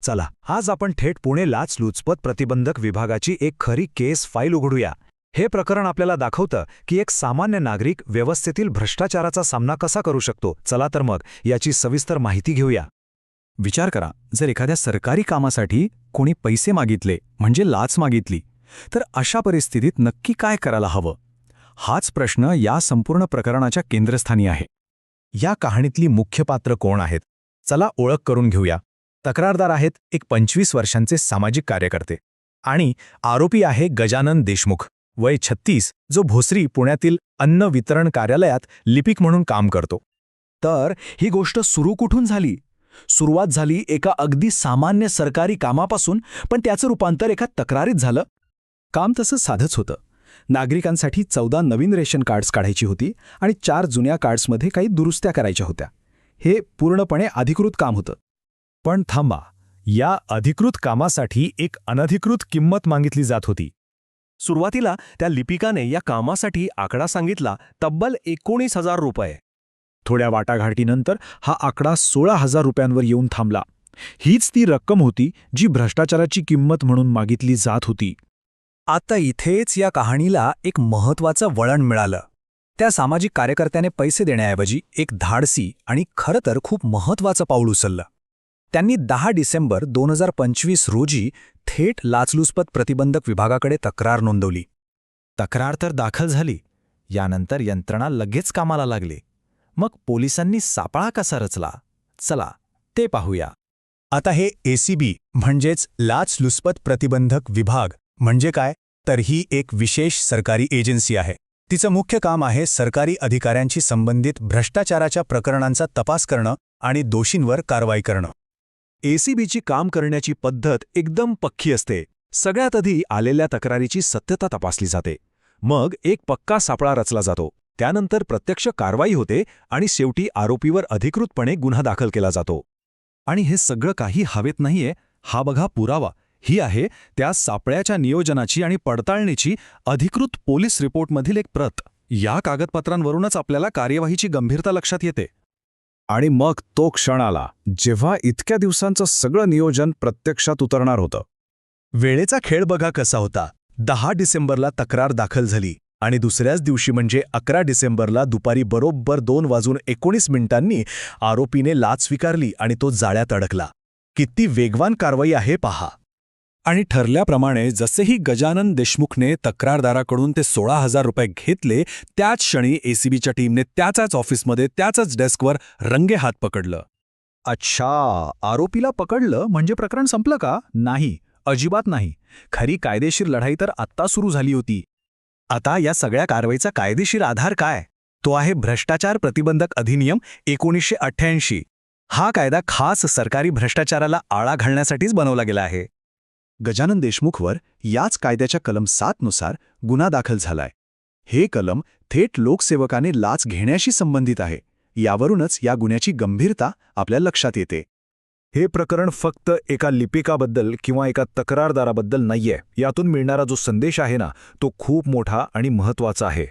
चला आज आपण थेट पुणे लाचलुचपत प्रतिबंधक विभागाची एक खरी केस फाईल उघडूया. हे प्रकरण आपल्याला दाखवतं की एक सामान्य नागरिक व्यवस्थेतील भ्रष्टाचाराचा सामना कसा करू शकतो. चला तर मग याची सविस्तर माहिती घेऊया. विचार करा, जर एखाद्या सरकारी कामासाठी कोणी पैसे मागितले म्हणजे लाच मागितली, तर अशा परिस्थितीत नक्की काय करायला हवं? हाच प्रश्न या संपूर्ण प्रकरणाच्या केंद्रस्थानी आहे. या कहाणीतली मुख्य पात्र कोण आहेत? चला ओळख करून घेऊया. तक्रारदार आहेत एक 25 वर्षांचे सामाजिक कार्यकर्ते आणि आरोपी आहे गजानन देशमुख, वय 36, जो भोसरी पुण्यातील अन्न वितरण कार्यालयात लिपिक म्हणून काम करतो. तर ही गोष्ट सुरू कुठून झाली? सुरुवात झाली एका अगदी सामान्य सरकारी कामापासून, पण त्याचं रूपांतर एका तक्रारीत झालं. काम तसं साधंच होतं. नागरिकांसाठी 14 नवीन रेशन कार्ड्स काढायची होती आणि 4 जुन्या कार्ड्समध्ये काही दुरुस्त्या करायच्या होत्या. हे पूर्णपणे अधिकृत काम होतं. पण थांबा, या अधिकृत कामासाठी एक अनधिकृत किंमत मागितली जात होती. सुरुवातीला त्या लिपिकाने या कामासाठी आकडा सांगितला, तब्बल 19,000 रुपये. थोड्या वाटाघाटीनंतर हा आकडा 16,000 रुपयांवर येऊन थांबला. हीच ती रक्कम होती जी भ्रष्टाचाराची किंमत म्हणून मागितली जात होती. आता इथेच या कहाणीला एक महत्त्वाचं वळण मिळालं. त्या सामाजिक कार्यकर्त्याने पैसे देण्याऐवजी एक धाडसी आणि खरं तर खूप महत्त्वाचं पाऊल उचललं. त्यांनी 10 डिसेंबर 2025 रोजी थेट लाचलुचपत प्रतिबंधक विभागाकडे तक्रार नोंदवली. तक्रार तर दाखल झाली. यानंतर यंत्रणा लगेच कामाला लागली. मग पोलिसांनी सापळा कसा रचला? चला ते पाहूया. आता हे ACB म्हणजेच लाचलुचपत प्रतिबंधक विभाग म्हणजे काय? तर ही एक विशेष सरकारी एजन्सी आहे. तिचं मुख्य काम आहे सरकारी अधिकाऱ्यांशी संबंधित भ्रष्टाचाराच्या प्रकरणांचा तपास करणं आणि दोषींवर कारवाई करणं. ACBची काम करण्याची पद्धत एकदम पक्की असते. सगळ्यात आधी आलेल्या तक्रारीची सत्यता तपासली जाते. मग एक पक्का सापळा रचला जातो. त्यानंतर प्रत्यक्ष कारवाई होते आणि शेवटी आरोपीवर अधिकृतपणे गुन्हा दाखल केला जातो. आणि हे सगळं काही हवेत नाहीये. हा बघा पुरावा. ही आहे त्या सापळ्याच्या नियोजनाची आणि पडताळणीची अधिकृत पोलीस रिपोर्टमधील एक प्रत. या कागदपत्रांवरूनच आपल्याला कार्यवाहीची गंभीरता लक्षात येते. आणि मग तो क्षण आला जेव्हा इतक्या दिवसांचं सगळं नियोजन प्रत्यक्षात उतरणार होतं. वेळेचा खेळ बघा कसा होता. 10 डिसेंबरला तक्रार दाखल झाली आणि दुसऱ्याच दिवशी म्हणजे 11 डिसेंबरला दुपारी बरोबर 2:19 आरोपीने लाच स्वीकारली आणि तो जाळ्यात अडकला. किती वेगवान कारवाई आहे पहा. आणि ठरल्याप्रमाणे जसेही गजानन देशमुखने तक्रारदाराकडून ते 16,000 रुपये घेतले, त्याच क्षणी ACBच्या टीमने त्याच्याच ऑफिसमध्ये त्याच्याच डेस्कवर रंगेहात पकडलं. अच्छा, आरोपीला पकडलं म्हणजे प्रकरण संपलं का? नाही, अजिबात नाही. खरी कायदेशीर लढाई तर आत्ता सुरू झाली होती. आता या सगळ्या कारवाईचा कायदेशीर आधार काय? तो आहे भ्रष्टाचार प्रतिबंधक अधिनियम 1988. हा कायदा खास सरकारी भ्रष्टाचाराला आळा घालण्यासाठीच बनवला गेला आहे. गजानन देशमुखवर याच कायद्याच्या कलम 7 नुसार गुन्हा दाखल झालाय. हे कलम थेट लोकसेवकाने लाच घेण्याशी संबंधित आहे. यावरूनच या गुन्ह्याची गंभीरता आपल्या लक्षात येते. हे प्रकरण फक्त एका लिपिकाबद्दल किंवा एका तक्रारदाराबद्दल नाहीये. यातून मिळणारा जो संदेश आहे ना, तो खूप मोठा आणि महत्त्वाचा आहे.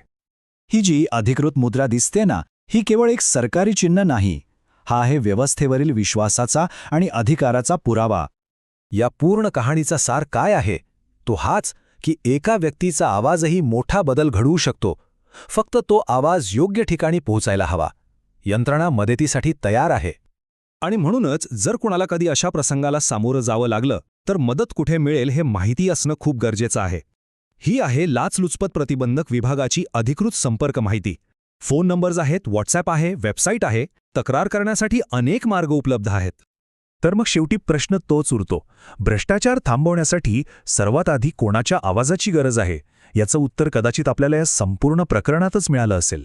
ही जी अधिकृत मुद्रा दिसते ना, ही केवळ एक सरकारी चिन्ह नाही. हा आहे व्यवस्थेवरील विश्वासाचा आणि अधिकाराचा पुरावा. या पूर्ण कहाणीचा सार काय आहे? तो हाच की एका व्यक्तीचा आवाजही मोठा बदल घडवू शकतो. फक्त तो आवाज योग्य ठिकाणी पोहोचायला हवा. यंत्रणा मदतीसाठी तयार आहे. आणि म्हणूनच जर कोणाला कधी अशा प्रसंगाला सामोरं जावं लागलं, तर मदत कुठे मिळेल हे माहिती असणं खूप गरजेचं आहे. ही आहे लाचलुचपत प्रतिबंधक विभागाची अधिकृत संपर्क माहिती. फोन नंबर्स आहेत, व्हॉट्सॲप आहे, वेबसाईट आहे. तक्रार करण्यासाठी अनेक मार्ग उपलब्ध आहेत. तर मग शेवटी प्रश्न तोच उरतो. भ्रष्टाचार थांबवण्यासाठी सर्वात आधी कोणाच्या आवाजाची गरज आहे? याचं उत्तर कदाचित आपल्याला या संपूर्ण प्रकरणातच मिळालं असेल.